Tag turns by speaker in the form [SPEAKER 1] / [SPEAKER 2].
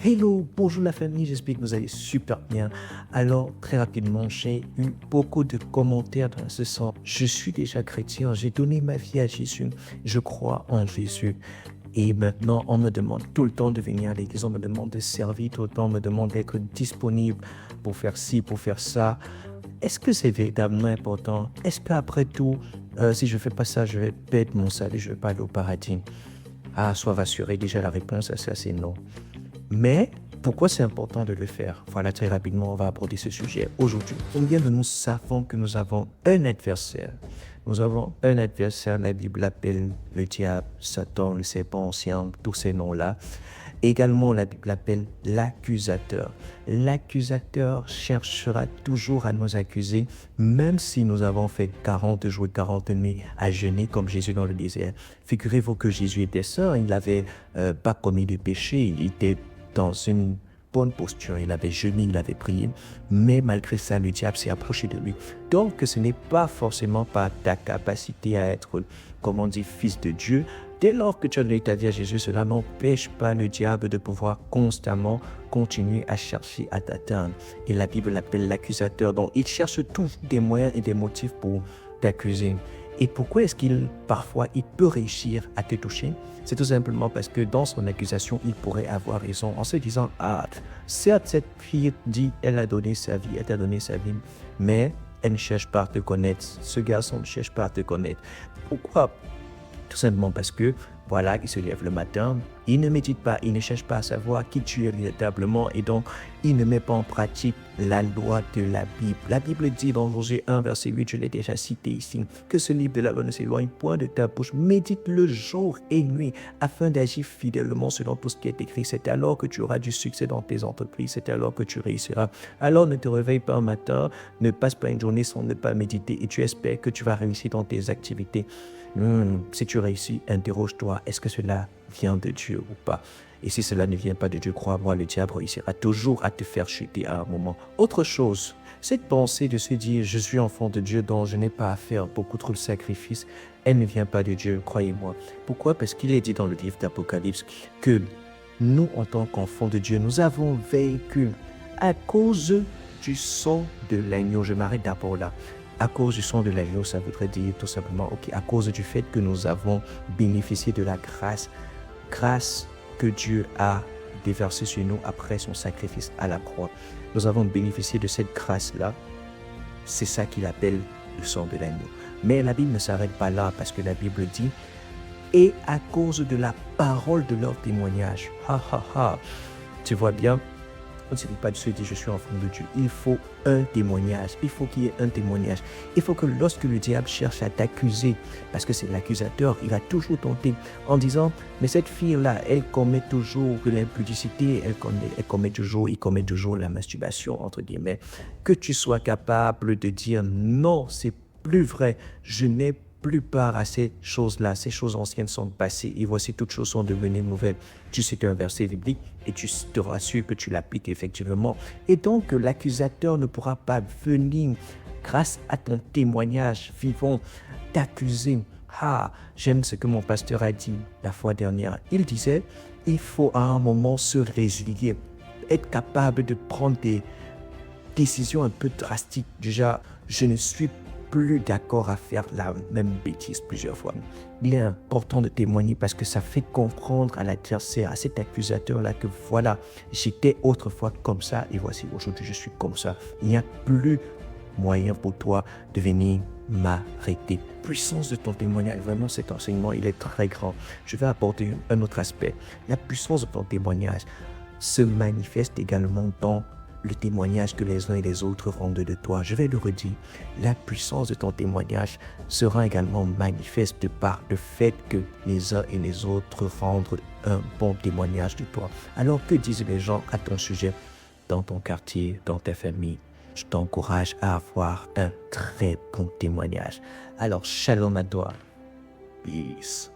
[SPEAKER 1] Hello, bonjour la famille, j'espère que vous allez super bien. Alors, très rapidement, j'ai eu beaucoup de commentaires dans ce sens. Je suis déjà chrétien, j'ai donné ma vie à Jésus, je crois en Jésus. Et maintenant, on me demande tout le temps de venir à l'église, on me demande de servir tout le temps, on me demande d'être disponible pour faire ci, pour faire ça. Est-ce que c'est véritablement important? Est-ce qu'après tout, si je ne fais pas ça, je vais perdre mon salut, je ne vais pas aller au paradis? Ah, sois rassuré, déjà la réponse à ça, c'est non. Mais pourquoi c'est important de le faire? Voilà, très rapidement, on va aborder ce sujet aujourd'hui. Combien de nous savons que nous avons un adversaire? Nous avons un adversaire, la Bible l'appelle le diable, Satan, le serpent ancien, tous ces noms-là. Également, la Bible l'appelle l'accusateur. L'accusateur cherchera toujours à nous accuser, même si nous avons fait 40 jours et 40 nuits à jeûner comme Jésus dans le désert. Figurez-vous que Jésus était saint, il n'avait pas commis de péché, il était dans une bonne posture, il avait jeûné, il avait prié, mais malgré ça, le diable s'est approché de lui. Donc, ce n'est pas forcément par ta capacité à être, comme on dit, fils de Dieu. Dès lors que tu as donné ta vie à Jésus, cela n'empêche pas le diable de pouvoir constamment continuer à chercher à t'atteindre. Et la Bible l'appelle l'accusateur. Donc, il cherche tous des moyens et des motifs pour t'accuser. Et pourquoi est-ce parfois, il peut réussir à te toucher? C'est tout simplement parce que dans son accusation, il pourrait avoir raison en se disant, ah, certes, cette fille dit, elle a donné sa vie, elle t'a donné sa vie, mais elle ne cherche pas à te connaître. Ce garçon ne cherche pas à te connaître. Pourquoi? Tout simplement parce que, voilà, il se lève le matin, il ne médite pas, il ne cherche pas à savoir qui tu es véritablement et donc il ne met pas en pratique la loi de la Bible. La Bible dit dans Josué 1, verset 8, je l'ai déjà cité ici, que ce livre de la loi ne s'éloigne point de ta bouche, médite-le jour et nuit afin d'agir fidèlement selon tout ce qui est écrit. C'est alors que tu auras du succès dans tes entreprises, c'est alors que tu réussiras. Alors ne te réveille pas un matin, ne passe pas une journée sans ne pas méditer et tu espères que tu vas réussir dans tes activités. Si tu réussis, interroge-toi, est-ce que cela vient de Dieu ou pas? Et si cela ne vient pas de Dieu, crois-moi, le diable réussira toujours à te faire chuter à un moment. Autre chose, cette pensée de se dire, je suis enfant de Dieu, donc je n'ai pas à faire beaucoup trop de sacrifices, elle ne vient pas de Dieu, croyez-moi. Pourquoi? Parce qu'il est dit dans le livre d'Apocalypse que nous, en tant qu'enfants de Dieu, nous avons vécu à cause du sang de l'agneau. Je m'arrête d'abord là. À cause du sang de l'agneau, ça voudrait dire tout simplement, ok, à cause du fait que nous avons bénéficié de la grâce que Dieu a déversée sur nous après son sacrifice à la croix. Nous avons bénéficié de cette grâce-là. C'est ça qu'il appelle le sang de l'agneau. Mais la Bible ne s'arrête pas là parce que la Bible dit, et à cause de la parole de leur témoignage. Ha ha ha. Tu vois bien? On ne se dit pas de se dire je suis enfant de Dieu. Il faut un témoignage. Il faut qu'il y ait un témoignage. Il faut que lorsque le diable cherche à t'accuser, parce que c'est l'accusateur, il va toujours tenter en disant mais cette fille-là, elle commet toujours de l'impudicité, il commet toujours la masturbation, entre guillemets. Que tu sois capable de dire non, c'est plus vrai. Je n'ai plus part à ces choses-là. Ces choses anciennes sont passées et voici toutes choses sont devenues nouvelles. Tu sais un verset biblique et tu te rassures que tu l'appliques effectivement. Et donc, l'accusateur ne pourra pas venir, grâce à ton témoignage vivant, t'accuser. Ah, j'aime ce que mon pasteur a dit la fois dernière. Il disait, il faut à un moment se résilier, être capable de prendre des décisions un peu drastiques. Déjà, je ne suis plus d'accord à faire la même bêtise plusieurs fois. Il est important de témoigner parce que ça fait comprendre à l'adversaire, à cet accusateur-là que voilà, j'étais autrefois comme ça et voici aujourd'hui je suis comme ça. Il n'y a plus moyen pour toi de venir m'arrêter. Puissance de ton témoignage, vraiment cet enseignement, il est très grand. Je vais apporter un autre aspect. La puissance de ton témoignage se manifeste également dans le témoignage que les uns et les autres rendent de toi. Je vais le redire, la puissance de ton témoignage sera également manifeste par le fait que les uns et les autres rendent un bon témoignage de toi. Alors que disent les gens à ton sujet dans ton quartier, dans ta famille? Je t'encourage à avoir un très bon témoignage. Alors, shalom à toi. Peace.